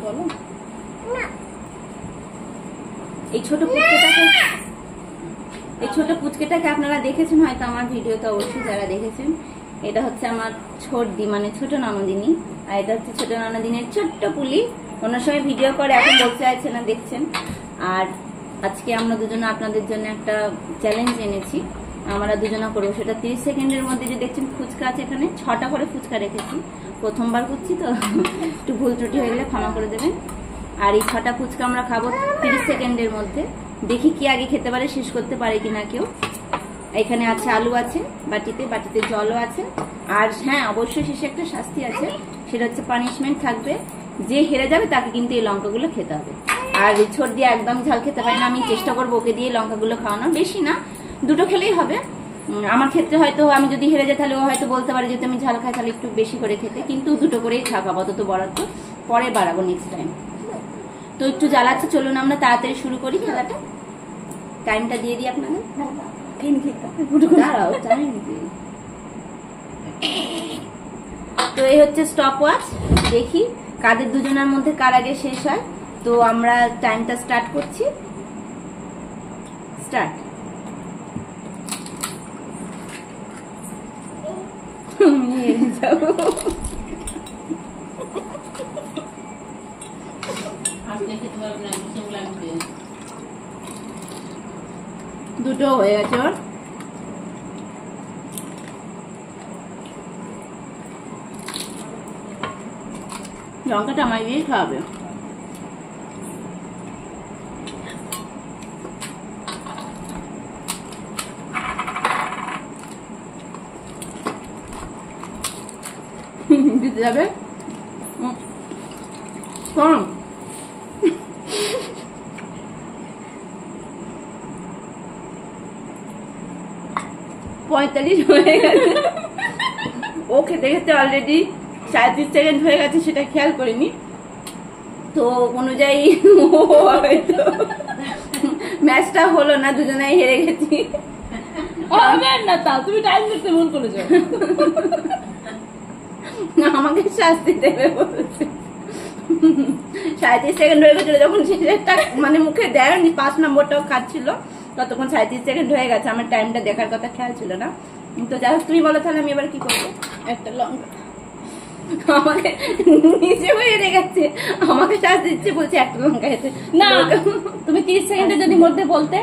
বলো। এই ছোট পুচকেটাকে আপনারা দেখেছেন হয়তো আমার ভিডিওতে, অবশ্যই যারা দেখেছেন। এটা হচ্ছে আমার ছোটদি, মানে ছোট ননদিনী। আর এটা হচ্ছে ছোট ননদিনের ছোট্ট পুলি। অন্য সময় ভিডিও করে, এখন বলতে চাইছে না, দেখছেন। আর আজকে আমরা দুজনে আপনাদের জন্য একটা চ্যালেঞ্জ এনেছি, আমরা দুজনা করবো। সেটা 30 সেকেন্ডের মধ্যে। যে দেখছেন ফুচকা আছে এখানে, 6টা করে ফুচকা রেখেছি। প্রথমবার করছি তো একটু ভুল ত্রুটি হয়ে গেলে ক্ষমা করে দেবেন। আর এই 6টা ফুচকা আমরা খাবো 30 সেকেন্ডের মধ্যে। দেখি কি আগে খেতে পারে, শেষ করতে পারে কিনা কেউ। এখানে আছে আলু আছে বাটিতে জলও আছে। আর হ্যাঁ, অবশ্যই শেষে একটা শাস্তি আছে, সেটা হচ্ছে পানিশমেন্ট থাকবে। যে হেরে যাবে তাকে কিন্তু এই লঙ্কাগুলো খেতে হবে। আর ছোট দিয়ে একদম ঝাল খেতে পারে না, আমি চেষ্টা করবো ওকে দিয়ে লঙ্কাগুলো খাওয়ানো। বেশি না, 2টো খেলেই হবে। আমার ক্ষেত্রে হয়তো আমি যদি হেরে যাই তাহলে ও হয়তো বলতে পারে যেহেতু আমি ঝাল খাই তাহলে একটু বেশি করে খেতে, কিন্তু 2টো করেই থাকা আপাতত বরাদ্দ, পরে বাড়াবো নেক্সট টাইম। তো একটু জ্বালাচ্ছে, চলুন আমরা তাড়াতাড়ি শুরু করি খেলাটা। টাইমটা দিয়ে দিই আপনাদের। দাঁড়াও, টাইম দিই। তো এই হচ্ছে স্টপ ওয়াচ। দেখি কাদের দুজনের মধ্যে কার আগে শেষ হয়। তো আমরা টাইমটা স্টার্ট করছি। স্টার্ট। দুটো হয়ে গেছে ওর। লঙ্কাটা আমার দিয়ে খাওয়াবে। দিতে যাবে কম। 45 হয়ে গেছে। ও খেতে খেতে অলরেডি 37 সেকেন্ড হয়ে গেছে, সেটা খেয়াল করিনি। তো অনুযায়ী হয়তো ম্যাচটা হলো না, দুজনেই হেরে গেছি। না তা তুমি টাইম দিতে মন করেছো। আমাকে শাস্তি দেবে বলছে। 37 সেকেন্ড হয়ে গেছিল যখন শেষেরটা মানে মুখে দেয়নি, 5 নম্বরটাও খাচ্ছিল, ততক্ষণ 37 সেকেন্ড হয়ে গেছে। আমার টাইমটা দেখার কথা খেয়াল ছিল না। তো যাই হোক, তুমি বলো তাহলে আমি এবার কি করবো। একটা লঙ্কা আমাকে নিজেও হেরে গেছে, আমাকে শাস্তি দিচ্ছে, বলছে একটা লঙ্কা খেতে। না, তুমি 30 সেকেন্ডের যদি মধ্যে বলতে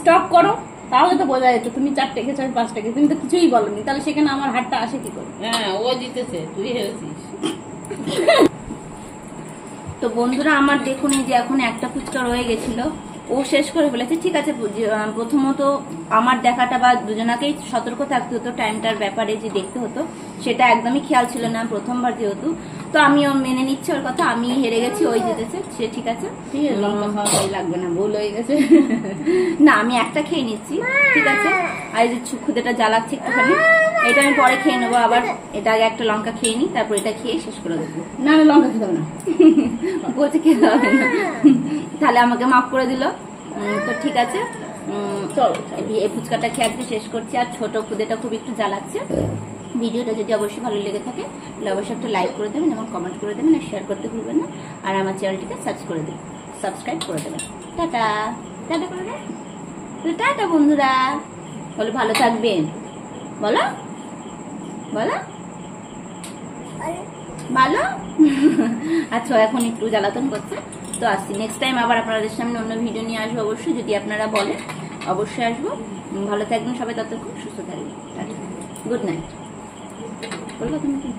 স্টপ করো তাহলে তো বোঝা যেত তুমি 4টে খেয়েছো আমি 5টা খেয়েছি। তুমি তো কিছুই বলনি, তাহলে সেখানে আমার হাতটা আসে কি করে? হ্যাঁ, ও জিতেছে, তুই হেরেছিস। তো বন্ধুরা আমার দেখুন, এই যে এখন একটা ফুচকা রয়ে গেছিল, ও শেষ করে ফেলেছে। ঠিক আছে, প্রথমত আমার দেখাটা বা দুজনাকেই সতর্ক থাকতে হতো টাইমটার ব্যাপারে, যে দেখতে হতো, সেটা একদমই খেয়াল ছিল না প্রথমবার যেহেতু। তো আমিও মেনে নিচ্ছি ওর কথা, আমি হেরে গেছি, ওই জিতেছে, সে ঠিক আছে। লঙ্কা খাওয়া লাগবে না, ভুল হয়ে গেছে। না, আমি একটা খেয়ে নিচ্ছি, ঠিক আছে। আর এই যে খুদেটা জ্বালাচ্ছে একটুখানি, এটা আমি পরে খেয়ে নেবো আবার। এটা আগে একটা লঙ্কা খেয়ে নিই, তারপর এটা খেয়ে শেষ করে দেবো। না না, লঙ্কা খেতে হবে না বলছে খেতে হবে না, তাহলে আমাকে মাফ করে দিল। তো ঠিক আছে, এই ফুচকাটা খেয়ে আজকে শেষ করছি। আর ছোট খুদেটা খুব একটু জ্বালাচ্ছে। ভিডিওটা যদি অবশ্যই ভালো লেগে থাকে তাহলে অবশ্যই একটা লাইক করে দেবেন এবং কমেন্ট করে দেবেন, আর শেয়ার করতে ভুলবেন না। আর আমার চ্যানেলটিকে সাবস্ক্রাইব করে দেবেন। টাটা টাটা করে দেন। টাটা বন্ধুরা, বলো ভালো থাকবেন, বলো বলো ভালো। আচ্ছা, এখন একটু জ্বালাতন করছে। তো আসছি, নেক্সট টাইম আবার আপনাদের সামনে অন্য ভিডিও নিয়ে আসবো অবশ্যই, যদি আপনারা বলেন অবশ্যই আসবো। ভালো থাকবেন সবাই, ততক্ষণ সুস্থ থাকবেন। Good night. বলবো তুমি কি?